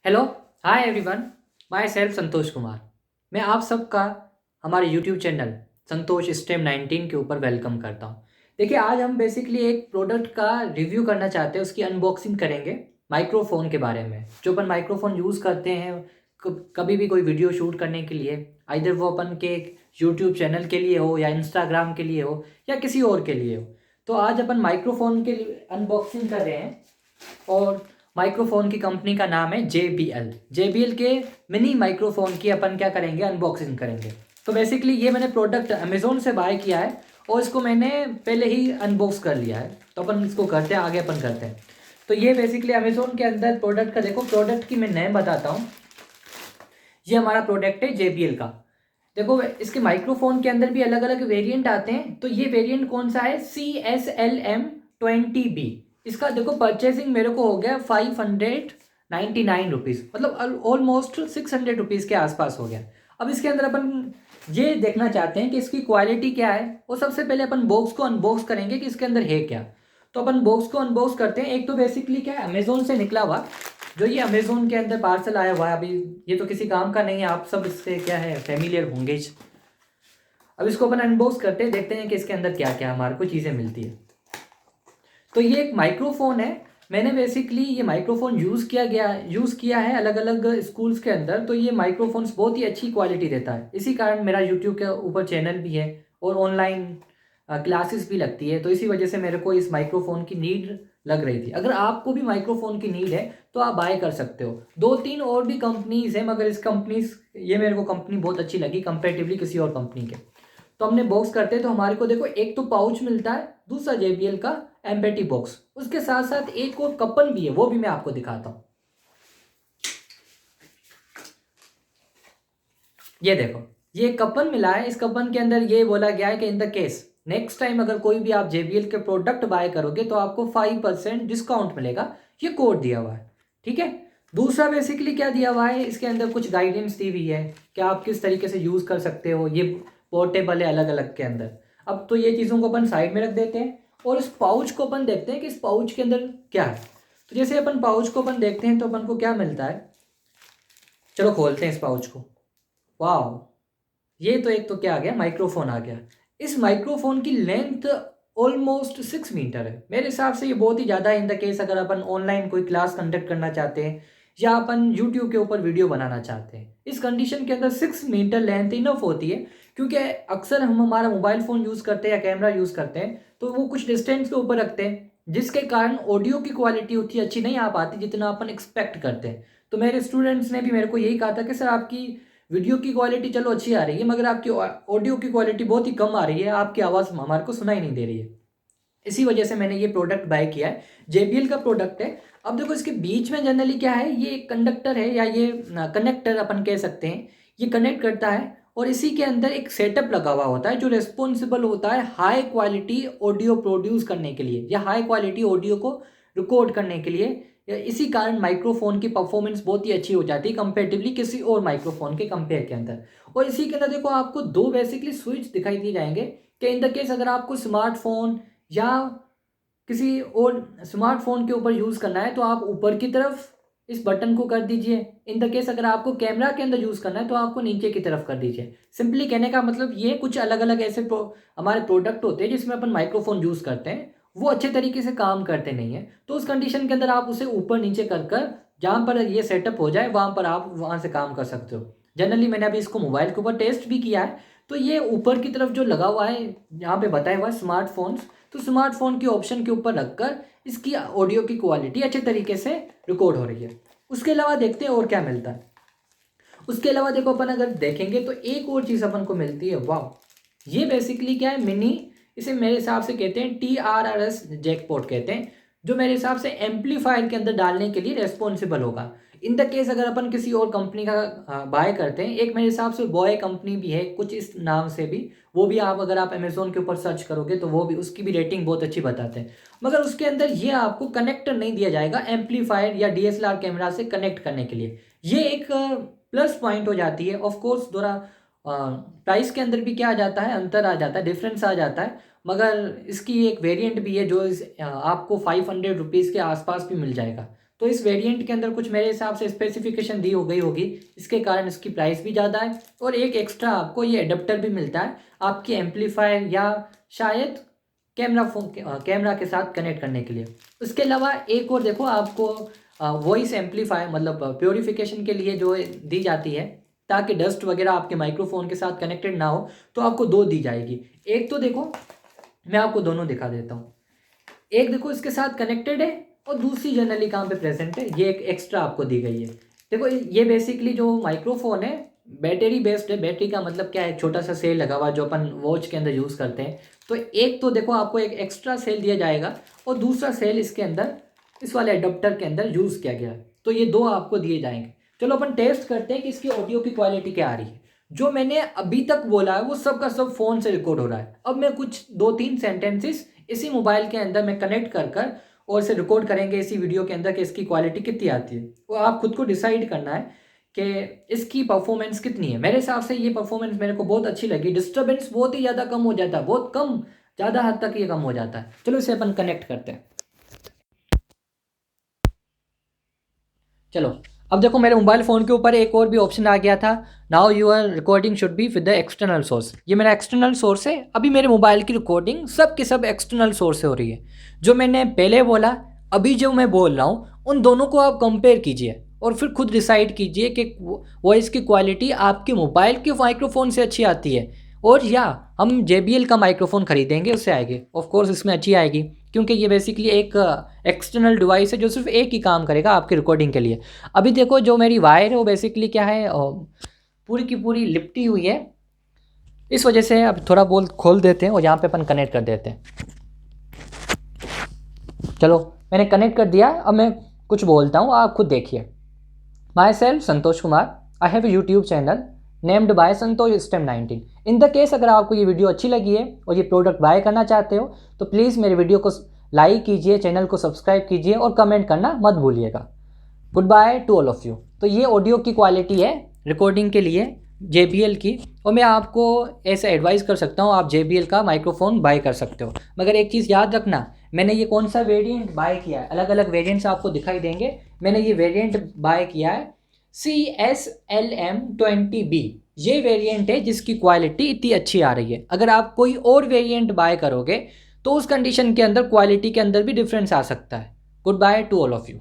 Hello, hi everyone, myself Santosh Kumar. मैं आप सबका हमारे यूट्यूब चैनल संतोष स्टेम 19 के ऊपर वेलकम करता हूं। देखिए, आज हम बेसिकली एक प्रोडक्ट का रिव्यू करना चाहते हैं, उसकी अनबॉक्सिंग करेंगे माइक्रोफ़ोन के बारे में। जो अपन माइक्रोफ़ोन यूज़ करते हैं कभी भी कोई वीडियो शूट करने के लिए, आइदर वो अपन के यूट्यूब चैनल के लिए हो या इंस्टाग्राम के लिए हो या किसी और के लिए हो। तो आज अपन माइक्रोफ़ोन के अनबॉक्सिंग कर रहे हैं और माइक्रोफोन की कंपनी का नाम है JBL। JBL के मिनी माइक्रोफोन की अपन क्या करेंगे, अनबॉक्सिंग करेंगे। तो बेसिकली ये मैंने प्रोडक्ट अमेज़ोन से बाय किया है और इसको मैंने पहले ही अनबॉक्स कर लिया है। तो अपन इसको करते हैं, आगे अपन करते हैं। तो ये बेसिकली अमेज़ोन के अंदर प्रोडक्ट का देखो, प्रोडक्ट की मैं नेम बताता हूँ। ये हमारा प्रोडक्ट है JBL का। देखो, इसके माइक्रोफोन के अंदर भी अलग अलग वेरिएंट आते हैं। तो ये वेरिएंट कौन सा है, CSLM20B। इसका देखो परचेसिंग मेरे को हो गया 599 रुपीज़, मतलब ऑलमोस्ट 600 रुपीज़ के आसपास हो गया। अब इसके अंदर अपन ये देखना चाहते हैं कि इसकी क्वालिटी क्या है, और सबसे पहले अपन बॉक्स को अनबॉक्स करेंगे कि इसके अंदर है क्या। तो अपन बॉक्स को अनबॉक्स करते हैं। एक तो बेसिकली क्या है, अमेज़ोन से निकला हुआ जो ये अमेज़ोन के अंदर पार्सल आया हुआ है। अभी ये तो किसी काम का नहीं है, आप सब इससे क्या है फेमिलियर होंगे ही। अब इसको अपन अनबॉक्स करते हैं, देखते हैं कि इसके अंदर क्या क्या हमारे को चीज़ें मिलती है। तो ये एक माइक्रोफोन है। मैंने बेसिकली ये माइक्रोफोन यूज़ किया है अलग अलग स्कूल्स के अंदर। तो ये माइक्रोफोन्स बहुत ही अच्छी क्वालिटी देता है, इसी कारण मेरा यूट्यूब के ऊपर चैनल भी है और ऑनलाइन क्लासेस भी लगती है। तो इसी वजह से मेरे को इस माइक्रोफोन की नीड लग रही थी। अगर आपको भी माइक्रोफोन की नीड है तो आप बाय कर सकते हो। दो तीन और भी कंपनीज हैं, मगर इस कंपनीज ये मेरे को कंपनी बहुत अच्छी लगी कंपेरेटिवली किसी और कंपनी के। तो हमने बॉक्स करते हैं तो हमारे को देखो, एक तो पाउच मिलता है, दूसरा JBL का एम्पेटी बॉक्स, उसके साथ साथ एक और कपन भी है, वो भी मैं आपको दिखाता हूँ। ये देखो, ये कपन मिला है। इस कपन के अंदर ये बोला गया है कि in the case next time अगर कोई भी आप JBL के प्रोडक्ट बाय करोगे तो आपको 5% डिस्काउंट मिलेगा। ये कोड दिया हुआ है, ठीक है। दूसरा बेसिकली क्या दिया हुआ है, इसके अंदर कुछ गाइडेंस दी हुई है कि आप किस तरीके से यूज़ कर सकते हो। ये पोर्टेबल है अलग अलग के अंदर। अब तो ये चीज़ों को अपन साइड में रख देते हैं और इस पाउच को अपन देखते हैं कि इस पाउच के अंदर क्या है। तो जैसे अपन पाउच को अपन देखते हैं तो अपन को क्या मिलता है, चलो खोलते हैं इस पाउच को। वाह, ये तो एक तो क्या आ गया, माइक्रोफोन आ गया। इस माइक्रोफोन की लेंथ ऑलमोस्ट 6 मीटर है। मेरे हिसाब से ये बहुत ही ज़्यादा है इन द केस अगर अपन ऑनलाइन कोई क्लास कंडक्ट करना चाहते हैं या अपन यूट्यूब के ऊपर वीडियो बनाना चाहते हैं। इस कंडीशन के अंदर 6 मीटर लेंथ इनफ होती है, क्योंकि अक्सर हम हमारा मोबाइल फ़ोन यूज़ करते हैं या कैमरा यूज़ करते हैं तो वो कुछ डिस्टेंस के ऊपर रखते हैं, जिसके कारण ऑडियो की क्वालिटी उतनी अच्छी नहीं आ पाती जितना अपन एक्सपेक्ट करते हैं। तो मेरे स्टूडेंट्स ने भी मेरे को यही कहा था कि सर आपकी वीडियो की क्वालिटी चलो अच्छी आ रही है, मगर आपकी ऑडियो की क्वालिटी बहुत ही कम आ रही है, आपकी आवाज़ हमारे को सुनाई नहीं दे रही है। इसी वजह से मैंने ये प्रोडक्ट बाय किया है। JBL का प्रोडक्ट है। अब देखो, इसके बीच में जनरली क्या है, ये एक कंडक्टर है या ये कनेक्टर अपन कह सकते हैं। ये कनेक्ट करता है और इसी के अंदर एक सेटअप लगा हुआ होता है जो रिस्पॉन्सिबल होता है हाई क्वालिटी ऑडियो प्रोड्यूस करने के लिए या हाई क्वालिटी ऑडियो को रिकॉर्ड करने के लिए। इसी कारण माइक्रोफोन की परफॉर्मेंस बहुत ही अच्छी हो जाती है कंपेरेटिवली किसी और माइक्रोफोन के कंपेयर के अंदर। और इसी के अंदर देखो, आपको दो बेसिकली स्विच दिखाई दिए जाएंगे कि इन द केस अगर आपको स्मार्टफोन या किसी और स्मार्टफोन के ऊपर यूज़ करना है तो आप ऊपर की तरफ इस बटन को कर दीजिए। इन द केस अगर आपको कैमरा के अंदर यूज़ करना है तो आपको नीचे की तरफ कर दीजिए। सिंपली कहने का मतलब ये कुछ अलग अलग ऐसे हमारे प्रोडक्ट होते हैं जिसमें अपन माइक्रोफोन यूज़ करते हैं, वो अच्छे तरीके से काम करते नहीं हैं। तो उस कंडीशन के अंदर आप उसे ऊपर नीचे कर कर जहाँ पर ये सेटअप हो जाए वहाँ पर आप वहाँ से काम कर सकते हो। जनरली मैंने अभी इसको मोबाइल के ऊपर टेस्ट भी किया है। तो ये ऊपर की तरफ जो लगा हुआ है, यहाँ पे बताया हुआ है स्मार्टफोन्स, तो स्मार्टफोन के ऑप्शन के ऊपर रखकर इसकी ऑडियो की क्वालिटी अच्छे तरीके से रिकॉर्ड हो रही है। उसके अलावा देखते हैं और क्या मिलता है। उसके अलावा देखो, अपन अगर देखेंगे तो एक और चीज़ अपन को मिलती है। वाह, ये बेसिकली क्या है, मिनी, इसे मेरे हिसाब से कहते हैं TRRS जैकपॉट कहते हैं, जो मेरे हिसाब से एम्पलीफायर के अंदर डालने के लिए रेस्पॉन्सिबल होगा। इन द केस अगर अपन किसी और कंपनी का बाय करते हैं, एक मेरे हिसाब से बॉय कंपनी भी है कुछ इस नाम से भी, वो भी आप अगर आप अमेज़ोन के ऊपर सर्च करोगे तो वो भी, उसकी भी रेटिंग बहुत अच्छी बताते हैं। मगर उसके अंदर ये आपको कनेक्टर नहीं दिया जाएगा एम्पलीफायर या DSLR कैमरा से कनेक्ट करने के लिए। ये एक प्लस पॉइंट हो जाती है। ऑफ कोर्स थोड़ा प्राइस के अंदर भी क्या आ जाता है, अंतर आ जाता है, डिफरेंस आ जाता है। मगर इसकी एक वेरिएंट भी है जो आपको 500 रुपीज़ के आसपास भी मिल जाएगा। तो इस वेरिएंट के अंदर कुछ मेरे हिसाब से स्पेसिफिकेशन दी हो गई होगी, इसके कारण इसकी प्राइस भी ज़्यादा है। और एक एक्स्ट्रा आपको ये एडेप्टर भी मिलता है आपकी एम्पलीफायर या शायद कैमरा के साथ कनेक्ट करने के लिए। उसके अलावा एक और देखो आपको वॉइस एम्पलीफायर मतलब प्योरीफिकेशन के लिए जो दी जाती है ताकि डस्ट वगैरह आपके माइक्रोफोन के साथ कनेक्टेड ना हो, तो आपको 2 दी जाएगी। एक तो देखो मैं आपको दोनों दिखा देता हूँ, एक देखो इसके साथ कनेक्टेड है और दूसरी जनरली कहाँ पे प्रेजेंट है, ये एक एक्स्ट्रा आपको दी गई है। देखो ये बेसिकली जो माइक्रोफोन है बैटरी बेस्ड है। बैटरी का मतलब क्या है, छोटा सा सेल लगा हुआ जो अपन वॉच के अंदर यूज़ करते हैं। तो एक तो देखो आपको एक एक्स्ट्रा सेल दिया जाएगा और दूसरा सेल इसके अंदर इस वाले एडोप्टर के अंदर यूज़ किया गया है। तो ये 2 आपको दिए जाएंगे। चलो अपन टेस्ट करते हैं कि इसकी ऑडियो की क्वालिटी क्या आ रही है। जो मैंने अभी तक बोला है वो सब का सब फ़ोन से रिकॉर्ड हो रहा है। अब मैं कुछ 2-3 सेंटेंसेस इसी मोबाइल के अंदर मैं कनेक्ट कर और इसे रिकॉर्ड करेंगे इसी वीडियो के अंदर कि इसकी क्वालिटी कितनी आती है। वो आप खुद को डिसाइड करना है कि इसकी परफॉर्मेंस कितनी है। मेरे हिसाब से ये परफॉर्मेंस मेरे को बहुत अच्छी लगी। डिस्टर्बेंस बहुत ही ज़्यादा कम हो जाता है, बहुत कम, ज़्यादा हद तक ये कम हो जाता है। चलो इसे अपन कनेक्ट करते हैं। चलो अब देखो मेरे मोबाइल फ़ोन के ऊपर एक और भी ऑप्शन आ गया था, now your recording should be with the external source. ये मेरा एक्सटर्नल सोर्स है। अभी मेरे मोबाइल की रिकॉर्डिंग सब के सब एक्सटर्नल सोर्स से हो रही है। जो मैंने पहले बोला अभी जो मैं बोल रहा हूँ उन दोनों को आप कंपेयर कीजिए और फिर खुद डिसाइड कीजिए कि वॉइस की क्वालिटी आपके मोबाइल के माइक्रोफोन से अच्छी आती है और या हम JBL का माइक्रोफोन खरीदेंगे उससे आएगी। ऑफ कोर्स इसमें अच्छी आएगी क्योंकि ये बेसिकली एक एक्सटर्नल डिवाइस है जो सिर्फ एक ही काम करेगा आपकी रिकॉर्डिंग के लिए। अभी देखो जो मेरी वायर है वो बेसिकली क्या है, पूरी की पूरी लिपटी हुई है। इस वजह से अब थोड़ा बोल खोल देते हैं और यहाँ पे अपन कनेक्ट कर देते हैं। चलो मैंने कनेक्ट कर दिया। अब मैं कुछ बोलता हूँ, आप खुद देखिए। My self Santosh Kumar, I have a YouTube channel named by Santosh stem 19। In the case अगर आपको ये वीडियो अच्छी लगी है और ये प्रोडक्ट बाय करना चाहते हो तो प्लीज़ मेरे वीडियो को लाइक कीजिए, चैनल को सब्सक्राइब कीजिए और कमेंट करना मत भूलिएगा। Good by two all of you. तो ये ऑडियो की क्वालिटी है रिकॉर्डिंग के लिए JBL की, और मैं आपको ऐसा एडवाइस कर सकता हूँ आप JBL का माइक्रोफोन बाय कर सकते हो। मगर एक चीज़ याद रखना, मैंने ये कौन सा वेरिएंट बाय किया है, अलग अलग वेरिएंट्स आपको दिखाई देंगे। मैंने ये वेरिएंट बाय किया है CSLM20B। ये वेरिएंट है जिसकी क्वालिटी इतनी अच्छी आ रही है। अगर आप कोई और वेरिएंट बाय करोगे तो उस कंडीशन के अंदर क्वालिटी के अंदर भी डिफरेंस आ सकता है। Good by two all of you.